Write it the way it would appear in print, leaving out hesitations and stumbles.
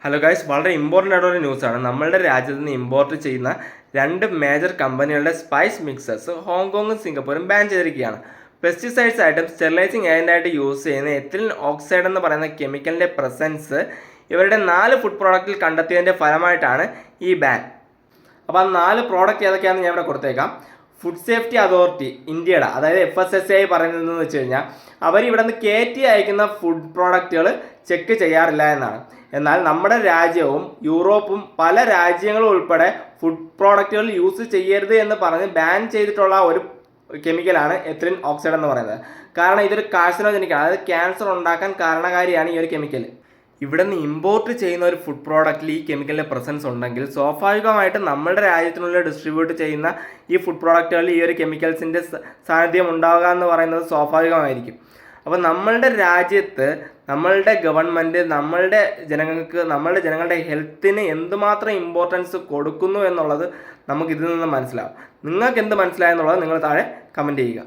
Hello guys, വളരെ important ആയിട്ടുള്ള ന്യൂസാണ്. നമ്മളുടെ രാജ്യത്ത് നിന്ന് ഇമ്പോർട്ട് ചെയ്യുന്ന രണ്ട് മേജർ കമ്പനികളുടെ സ്പൈസ് മിക്സേഴ്സ് ഹോങ്കോങ്ങും സിംഗപ്പൂരും ബാൻ ചെയ്തിരിക്കുകയാണ്. പെസ്റ്റിസൈഡ്സ് ആയിട്ടും സ്റ്റെറിലൈസിങ് ഏജൻ്റായിട്ട് യൂസ് ചെയ്യുന്ന എത്തിലിൻ ഓക്സൈഡ് എന്ന് പറയുന്ന കെമിക്കലിൻ്റെ പ്രസൻസ് ഇവരുടെ 4 ഫുഡ് പ്രോഡക്റ്റിൽ കണ്ടെത്തിയതിൻ്റെ ഫലമായിട്ടാണ് ഈ ബാൻ. അപ്പോൾ ആ 4 പ്രോഡക്റ്റ് ഏതൊക്കെയാണെന്ന് ഞാൻ ഇവിടെ കൊടുത്തേക്കാം. ഫുഡ് സേഫ്റ്റി അതോറിറ്റി ഇന്ത്യയുടെ, അതായത് FSSAI പറയുന്നതെന്ന് വെച്ച് കഴിഞ്ഞാൽ അവരിവിടെ നിന്ന് കയറ്റി അയക്കുന്ന ഫുഡ് പ്രോഡക്റ്റുകൾ ചെക്ക് ചെയ്യാറില്ല എന്നാണ്. എന്നാൽ നമ്മുടെ രാജ്യവും യൂറോപ്പും പല രാജ്യങ്ങളും ഉൾപ്പെടെ ഫുഡ് പ്രോഡക്റ്റുകൾ യൂസ് ചെയ്യരുത് എന്ന് പറഞ്ഞ് ബാൻ ചെയ്തിട്ടുള്ള ഒരു കെമിക്കലാണ് എത്തിലിൻ ഓക്സൈഡ് എന്ന് പറയുന്നത്. കാരണം ഇതൊരു കാർസിനോജനിക്കാണ്, അതായത് ക്യാൻസർ ഉണ്ടാക്കാൻ കാരണകാരിയാണ് ഈ ഒരു കെമിക്കൽ. ഇവിടെ നിന്ന് ഇമ്പോർട്ട് ചെയ്യുന്ന ഒരു ഫുഡ് പ്രോഡക്റ്റിൽ ഈ കെമിക്കലിൻ്റെ പ്രസൻസ് ഉണ്ടെങ്കിൽ സ്വാഭാവികമായിട്ടും നമ്മുടെ രാജ്യത്തിനുള്ളിൽ ഡിസ്ട്രിബ്യൂട്ട് ചെയ്യുന്ന ഈ ഫുഡ് പ്രോഡക്റ്റുകളിൽ ഈ ഒരു കെമിക്കൽസിൻ്റെ സാന്നിധ്യം ഉണ്ടാവുക എന്ന് പറയുന്നത് സ്വാഭാവികമായിരിക്കും. അപ്പോൾ നമ്മളുടെ രാജ്യത്ത് നമ്മളുടെ ഗവൺമെൻറ് നമ്മളുടെ ജനങ്ങളുടെ ഹെൽത്തിന് എന്തുമാത്രം ഇമ്പോർട്ടൻസ് കൊടുക്കുന്നു എന്നുള്ളത് നമുക്കിതിൽ നിന്ന് മനസ്സിലാവും. നിങ്ങൾക്ക് എന്ത് മനസ്സിലായെന്നുള്ളത് നിങ്ങൾ താഴെ കമൻറ്റ് ചെയ്യുക.